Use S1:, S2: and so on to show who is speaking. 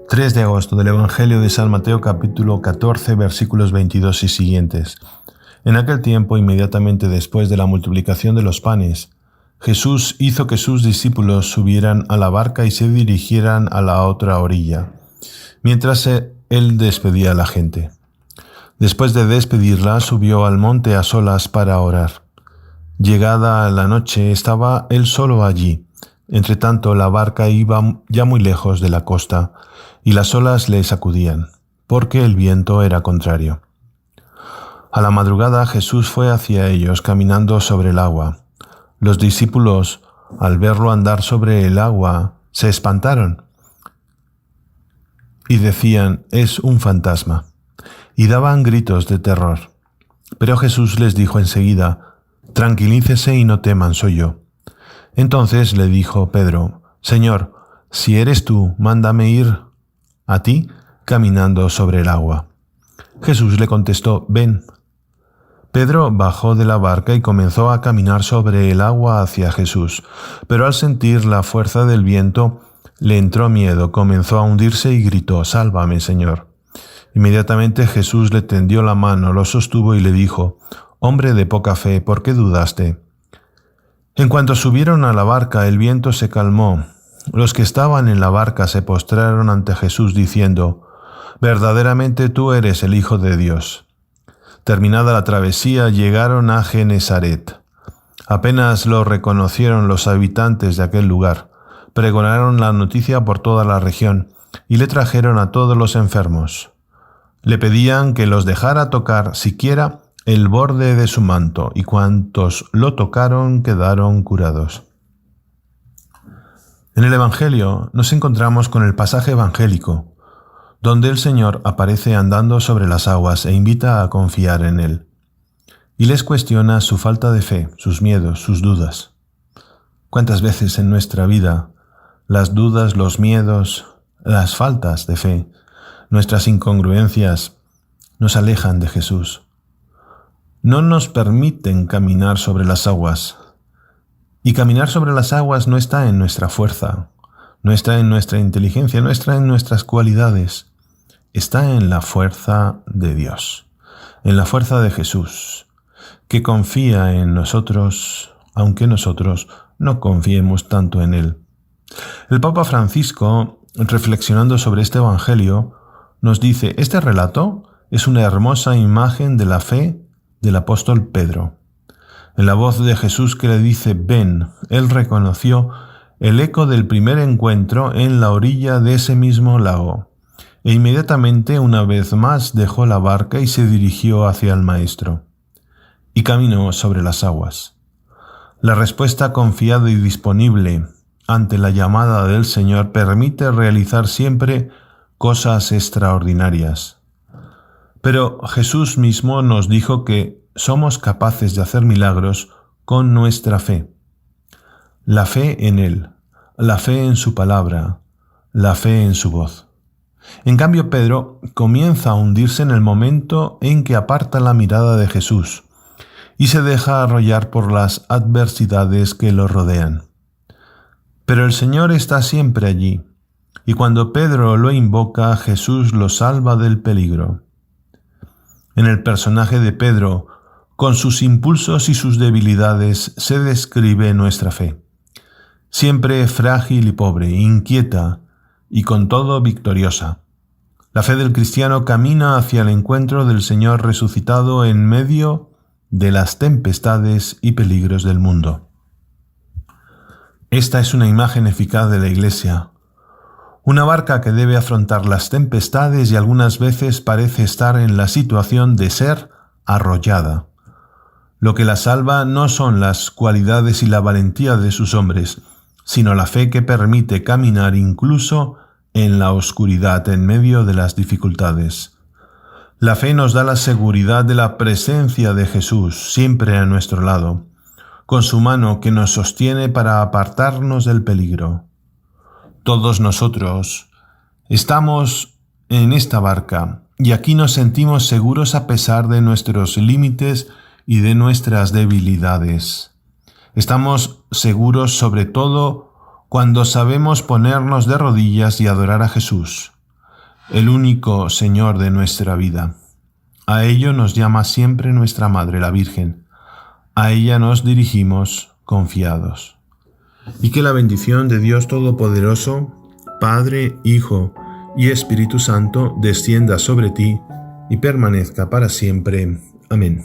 S1: 3 de agosto del Evangelio de San Mateo, capítulo 14, versículos 22 y siguientes. En aquel tiempo, inmediatamente después de la multiplicación de los panes, Jesús hizo que sus discípulos subieran a la barca y se dirigieran a la otra orilla, mientras él despedía a la gente. Después de despedirla, subió al monte a solas para orar. Llegada la noche, estaba él solo allí. Entretanto, la barca iba ya muy lejos de la costa, y las olas le sacudían, porque el viento era contrario. A la madrugada Jesús fue hacia ellos caminando sobre el agua. Los discípulos, al verlo andar sobre el agua, se espantaron y decían: «Es un fantasma», y daban gritos de terror. Pero Jesús les dijo enseguida: «Tranquilícese y no teman, soy yo». Entonces le dijo Pedro: «Señor, si eres tú, mándame ir a ti caminando sobre el agua». Jesús le contestó: «Ven». Pedro bajó de la barca y comenzó a caminar sobre el agua hacia Jesús, pero al sentir la fuerza del viento le entró miedo, comenzó a hundirse y gritó: «Sálvame, Señor». Inmediatamente Jesús le tendió la mano, lo sostuvo y le dijo: «Hombre de poca fe, ¿por qué dudaste?». En cuanto subieron a la barca, el viento se calmó. Los que estaban en la barca se postraron ante Jesús diciendo: «Verdaderamente tú eres el Hijo de Dios». Terminada la travesía, llegaron a Genesaret. Apenas lo reconocieron los habitantes de aquel lugar. Pregonaron la noticia por toda la región y le trajeron a todos los enfermos. Le pedían que los dejara tocar siquiera el borde de su manto, y cuantos lo tocaron quedaron curados. En el Evangelio nos encontramos con el pasaje evangélico, donde el Señor aparece andando sobre las aguas e invita a confiar en Él, y les cuestiona su falta de fe, sus miedos, sus dudas. ¿Cuántas veces en nuestra vida las dudas, los miedos, las faltas de fe, nuestras incongruencias nos alejan de Jesús? No nos permiten caminar sobre las aguas. Y caminar sobre las aguas no está en nuestra fuerza, no está en nuestra inteligencia, no está en nuestras cualidades. Está en la fuerza de Dios, en la fuerza de Jesús, que confía en nosotros, aunque nosotros no confiemos tanto en Él. El Papa Francisco, reflexionando sobre este Evangelio, nos dice: este relato es una hermosa imagen de la fe del apóstol Pedro. En la voz de Jesús que le dice «Ven», él reconoció el eco del primer encuentro en la orilla de ese mismo lago, e inmediatamente una vez más dejó la barca y se dirigió hacia el Maestro, y caminó sobre las aguas. La respuesta confiada y disponible ante la llamada del Señor permite realizar siempre cosas extraordinarias. Pero Jesús mismo nos dijo que somos capaces de hacer milagros con nuestra fe. La fe en Él, la fe en su palabra, la fe en su voz. En cambio, Pedro comienza a hundirse en el momento en que aparta la mirada de Jesús y se deja arrollar por las adversidades que lo rodean. Pero el Señor está siempre allí, y cuando Pedro lo invoca, Jesús lo salva del peligro. En el personaje de Pedro, con sus impulsos y sus debilidades, se describe nuestra fe. Siempre frágil y pobre, inquieta y con todo victoriosa. La fe del cristiano camina hacia el encuentro del Señor resucitado en medio de las tempestades y peligros del mundo. Esta es una imagen eficaz de la Iglesia. Una barca que debe afrontar las tempestades y algunas veces parece estar en la situación de ser arrollada. Lo que la salva no son las cualidades y la valentía de sus hombres, sino la fe que permite caminar incluso en la oscuridad en medio de las dificultades. La fe nos da la seguridad de la presencia de Jesús siempre a nuestro lado, con su mano que nos sostiene para apartarnos del peligro. Todos nosotros estamos en esta barca y aquí nos sentimos seguros a pesar de nuestros límites y de nuestras debilidades. Estamos seguros sobre todo cuando sabemos ponernos de rodillas y adorar a Jesús, el único Señor de nuestra vida. A ello nos llama siempre nuestra Madre la Virgen. A ella nos dirigimos confiados. Y que la bendición de Dios Todopoderoso, Padre, Hijo y Espíritu Santo, descienda sobre ti y permanezca para siempre. Amén.